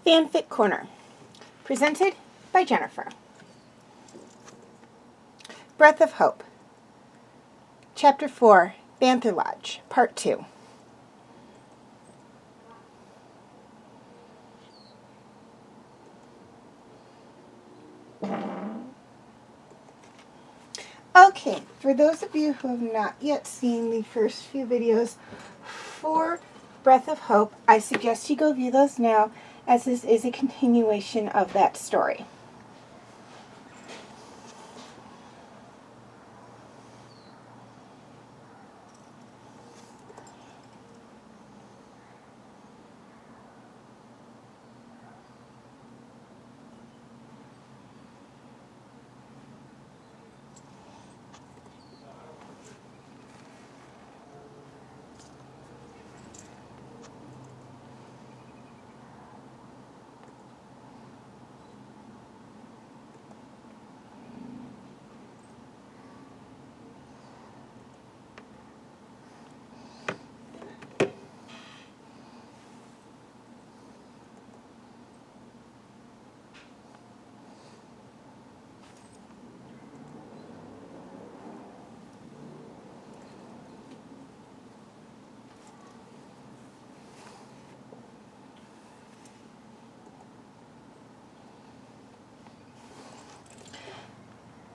Fanfic Corner, presented by Jennifer. Breath of Hope, Chapter 4, Banther Lodge, Part 2. Okay, for those of you who have not yet seen the first few videos for Breath of Hope, I suggest you go view those now, as this is a continuation of that story.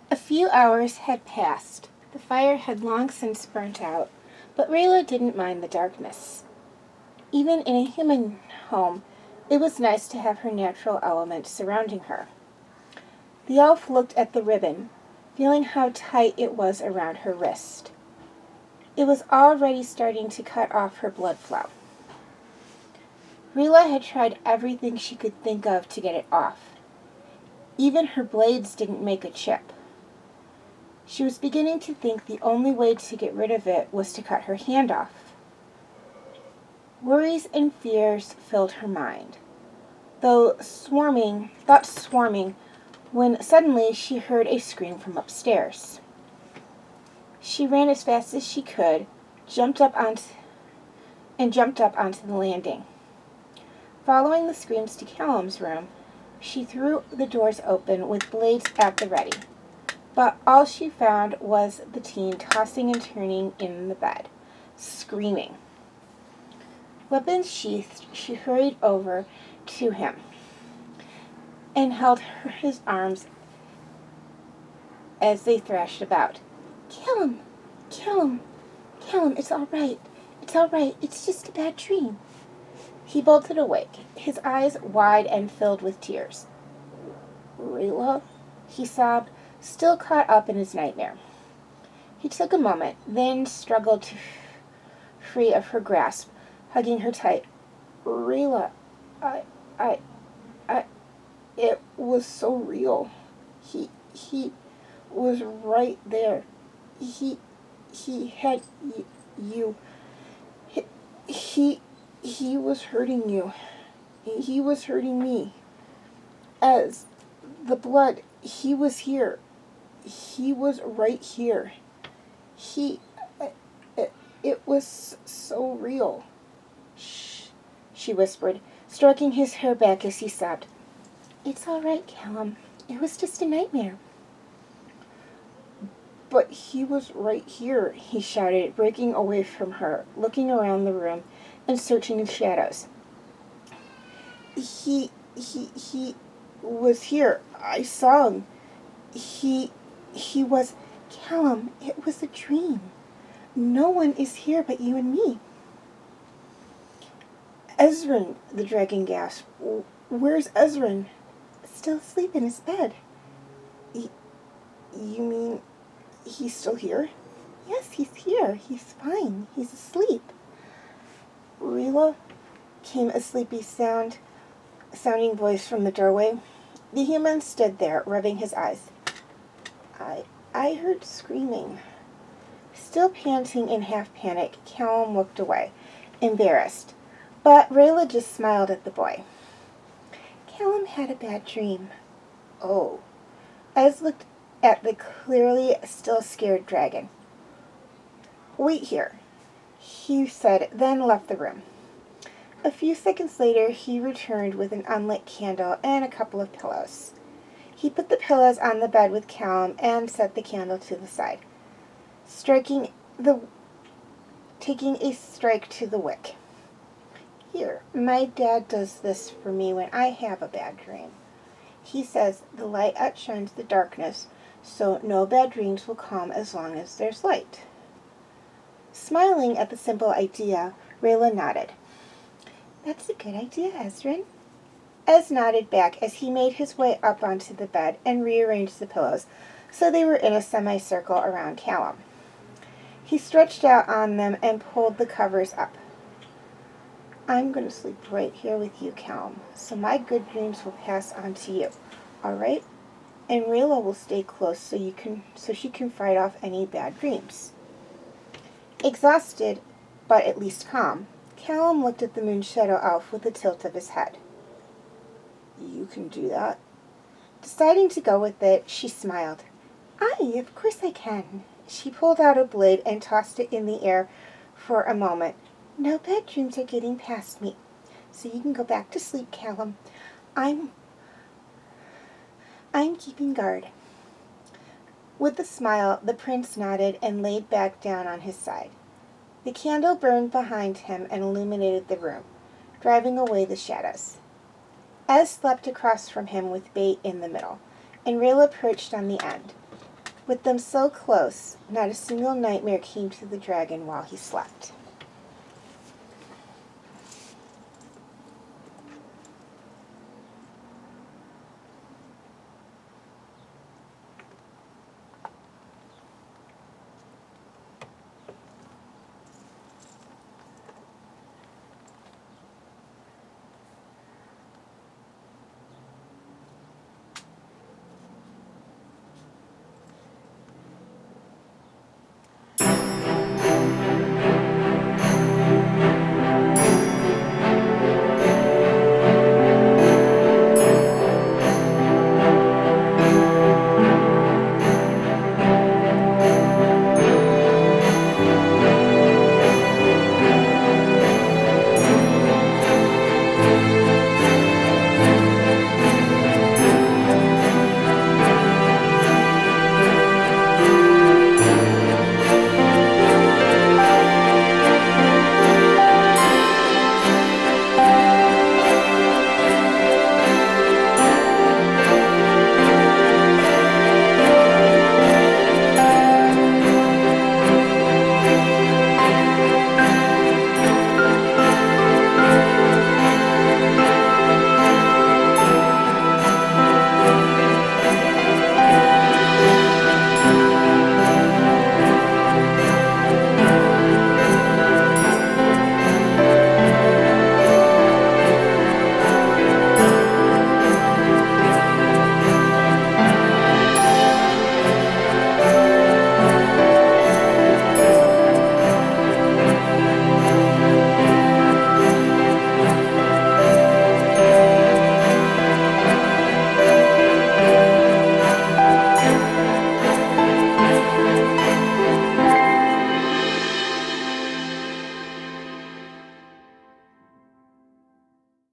A few hours had passed. The fire had long since burnt out, but Rayla didn't mind the darkness. Even in a human home, it was nice to have her natural element surrounding her. The elf looked at the ribbon, feeling how tight it was around her wrist. It was already starting to cut off her blood flow. Rayla had tried everything she could think of to get it off. Even her blades didn't make a chip. She was beginning to think the only way to get rid of it was to cut her hand off. Worries and fears filled her mind, thoughts swarming, when suddenly she heard a scream from upstairs. She ran as fast as she could, jumped up onto the landing. Following the screams to Callum's room, she threw the doors open with blades at the ready. But all she found was the teen tossing and turning in the bed, screaming. Weapons sheathed, she hurried over to him and held his arms as they thrashed about. "Kill him! Kill him! Kill him! It's all right. It's all right. It's just a bad dream." He bolted awake, his eyes wide and filled with tears. "Rayla?" he sobbed, still caught up in his nightmare. He took a moment, then struggled free of her grasp, hugging her tight. "Rayla, it was so real. He was right there. He had you. He was hurting you. He was hurting me. As the blood, he was here. He was right here. It was so real. Shh, she whispered, stroking his hair back as he sobbed. It's all right, Callum. It was just a nightmare. But he was right here, he shouted, breaking away from her, looking around the room and searching in shadows. He was here. I saw him. He was... Callum, it was a dream. No one is here but you and me. Ezran, the dragon gasped. Where's Ezran? Still asleep in his bed. You mean he's still here? Yes, he's here. He's fine. He's asleep. Rayla, came a sleepy sounding voice from the doorway. The human stood there, rubbing his eyes. I heard screaming. Still panting in half panic, Callum looked away, embarrassed. But Rayla just smiled at the boy. Callum had a bad dream. Oh. Ez looked at the clearly still scared dragon. Wait here, he said, then left the room. A few seconds later, he returned with an unlit candle and a couple of pillows. He put the pillows on the bed with Callum and set the candle to the side, taking a strike to the wick. Here, my dad does this for me when I have a bad dream. He says the light outshines the darkness, so no bad dreams will come as long as there's light. Smiling at the simple idea, Rayla nodded. That's a good idea, Ezran. Ez nodded back as he made his way up onto the bed and rearranged the pillows so they were in a semicircle around Callum. He stretched out on them and pulled the covers up. I'm going to sleep right here with you, Callum, so my good dreams will pass on to you, all right? And Rayla will stay close so she can fight off any bad dreams. Exhausted, but at least calm, Callum looked at the moon shadow elf with a tilt of his head. You can do that? Deciding to go with it, she smiled. Aye, of course I can. She pulled out a blade and tossed it in the air for a moment. No bad dreams are getting past me, so you can go back to sleep, Callum. I'm keeping guard. With a smile, the prince nodded and laid back down on his side. The candle burned behind him and illuminated the room, driving away the shadows. Ez slept across from him with bait in the middle, and Rayla perched on the end. With them so close, not a single nightmare came to the dragon while he slept.